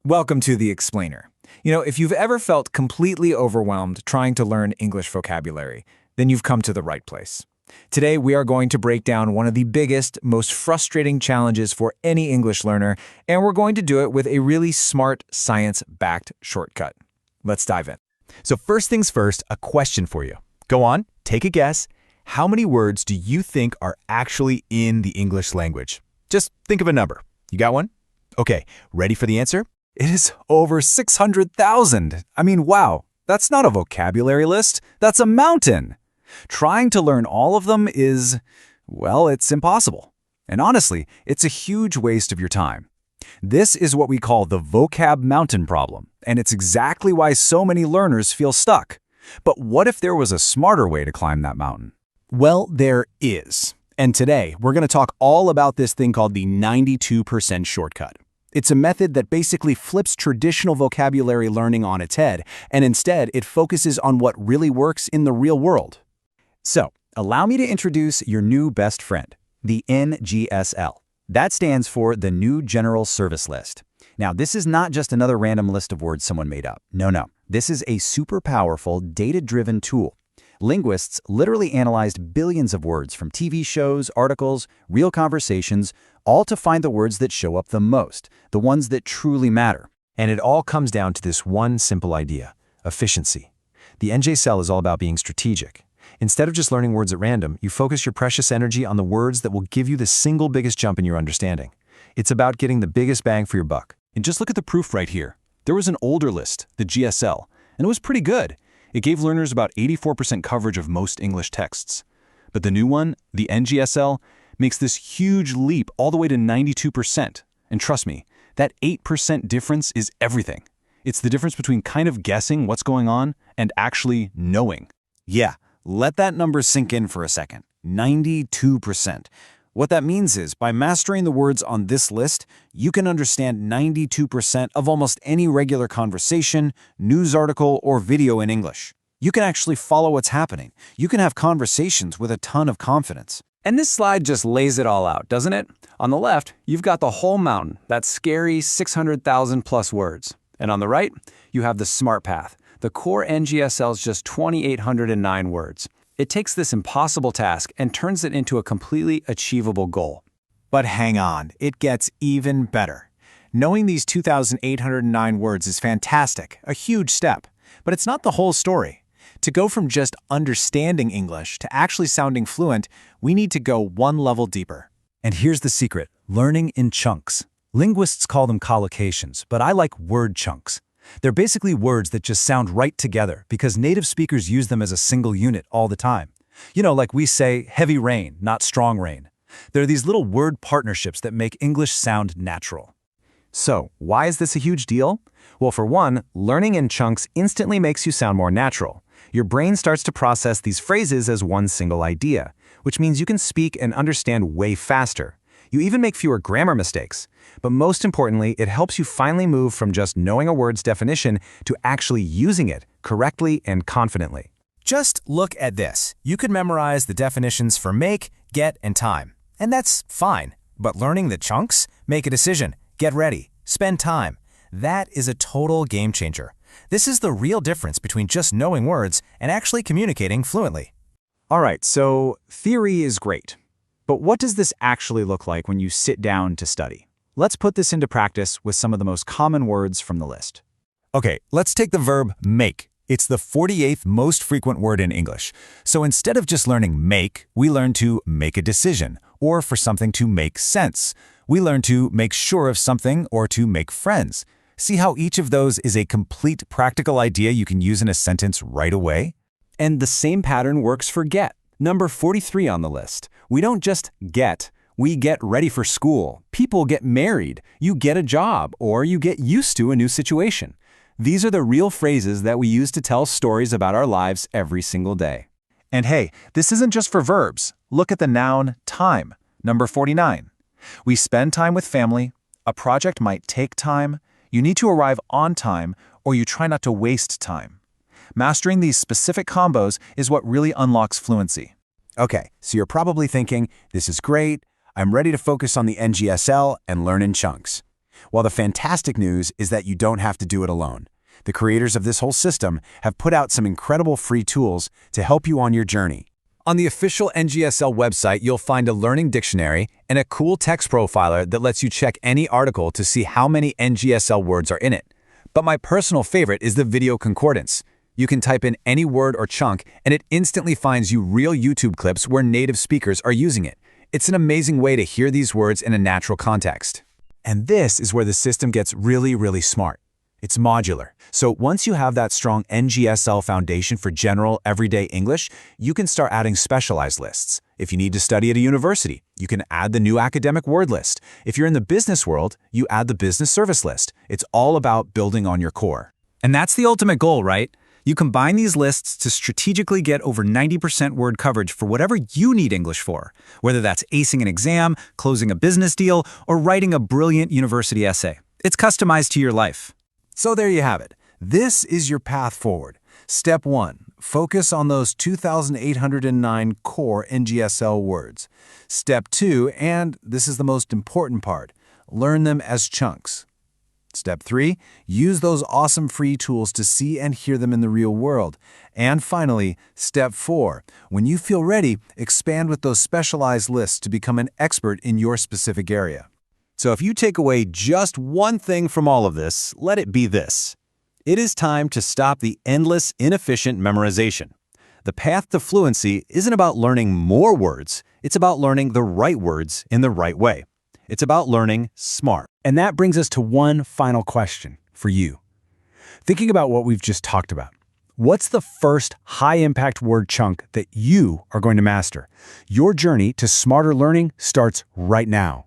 Welcome to The Explainer. If you've ever felt completely overwhelmed trying to learn English vocabulary, then you've come to the right place. Today, we are going to break down one of the biggest, most frustrating challenges for any English learner, and we're going to do it with a really smart, science-backed shortcut. Let's dive in. So first things first, a question for you. Go on, take a guess. How many words do you think are actually in the English language? Just think of a number. You got one? Okay, ready for the answer? It is over 600,000. Wow, that's not a vocabulary list, that's a mountain. Trying to learn all of them is, well, it's impossible. And honestly, it's a huge waste of your time. This is what we call the vocab mountain problem, and it's exactly why so many learners feel stuck. But what if there was a smarter way to climb that mountain? Well, there is. And today, we're going to talk all about this thing called the 92% shortcut. It's a method that basically flips traditional vocabulary learning on its head, and instead it focuses on what really works in the real world. So, allow me to introduce your new best friend, the NGSL. That stands for the New General Service List. Now, this is not just another random list of words someone made up. No. This is a super powerful, data-driven tool. Linguists literally analyzed billions of words from TV shows, articles, real conversations, all to find the words that show up the most, the ones that truly matter. And it all comes down to this one simple idea: efficiency. The NGSL is all about being strategic. Instead of just learning words at random, you focus your precious energy on the words that will give you the single biggest jump in your understanding. It's about getting the biggest bang for your buck. And just look at the proof right here. There was an older list, the GSL, and it was pretty good. It gave learners about 84% coverage of most English texts. But the new one, the NGSL, makes this huge leap all the way to 92%. And trust me, that 8% difference is everything. It's the difference between kind of guessing what's going on and actually knowing. Yeah, let that number sink in for a second. 92%. What that means is, by mastering the words on this list, you can understand 92% of almost any regular conversation, news article, or video in English. You can actually follow what's happening. You can have conversations with a ton of confidence. And this slide just lays it all out, doesn't it? On the left, you've got the whole mountain, that scary 600,000 plus words. And on the right, you have the smart path. The core NGSL's just 2,809 words. It takes this impossible task and turns it into a completely achievable goal. But hang on, it gets even better. Knowing these 2,809 words is fantastic, a huge step. But it's not the whole story. To go from just understanding English to actually sounding fluent, we need to go one level deeper. And here's the secret: learning in chunks. Linguists call them collocations, but I like word chunks. They're basically words that just sound right together because native speakers use them as a single unit all the time. Like we say heavy rain, not strong rain. They're these little word partnerships that make English sound natural. So, why is this a huge deal? Well, for one, learning in chunks instantly makes you sound more natural. Your brain starts to process these phrases as one single idea, which means you can speak and understand way faster. You even make fewer grammar mistakes. But most importantly, it helps you finally move from just knowing a word's definition to actually using it correctly and confidently. Just look at this. You could memorize the definitions for make, get, and time. And that's fine. But learning the chunks? Make a decision, get ready, spend time. That is a total game changer. This is the real difference between just knowing words and actually communicating fluently. All right, so theory is great. But what does this actually look like when you sit down to study? Let's put this into practice with some of the most common words from the list. Okay, let's take the verb make. It's the 48th most frequent word in English. So instead of just learning make, we learn to make a decision, or for something to make sense. We learn to make sure of something or to make friends. See how each of those is a complete practical idea you can use in a sentence right away? And the same pattern works for get, number 43 on the list. We don't just get, we get ready for school, people get married, you get a job, or you get used to a new situation. These are the real phrases that we use to tell stories about our lives every single day. And hey, this isn't just for verbs. Look at the noun time, number 49. We spend time with family, a project might take time, you need to arrive on time, or you try not to waste time. Mastering these specific combos is what really unlocks fluency. Okay, so you're probably thinking, this is great, I'm ready to focus on the NGSL and learn in chunks. Well, the fantastic news is that you don't have to do it alone. The creators of this whole system have put out some incredible free tools to help you on your journey. On the official NGSL website, you'll find a learning dictionary and a cool text profiler that lets you check any article to see how many NGSL words are in it. But my personal favorite is the video concordance. You can type in any word or chunk, and it instantly finds you real YouTube clips where native speakers are using it. It's an amazing way to hear these words in a natural context. And this is where the system gets really, really smart. It's modular. So once you have that strong NGSL foundation for general, everyday English, you can start adding specialized lists. If you need to study at a university, you can add the new academic word list. If you're in the business world, you add the business service list. It's all about building on your core. And that's the ultimate goal, right? You combine these lists to strategically get over 90% word coverage for whatever you need English for, whether that's acing an exam, closing a business deal, or writing a brilliant university essay. It's customized to your life. So there you have it. This is your path forward. Step 1. Focus on those 2,809 core NGSL words. Step 2, and this is the most important part, learn them as chunks. Step 3, use those awesome free tools to see and hear them in the real world. And finally, Step 4, when you feel ready, expand with those specialized lists to become an expert in your specific area. So if you take away just one thing from all of this, let it be this. It is time to stop the endless, inefficient memorization. The path to fluency isn't about learning more words, it's about learning the right words in the right way. It's about learning smart. And that brings us to one final question for you. Thinking about what we've just talked about, what's the first high-impact word chunk that you are going to master? Your journey to smarter learning starts right now.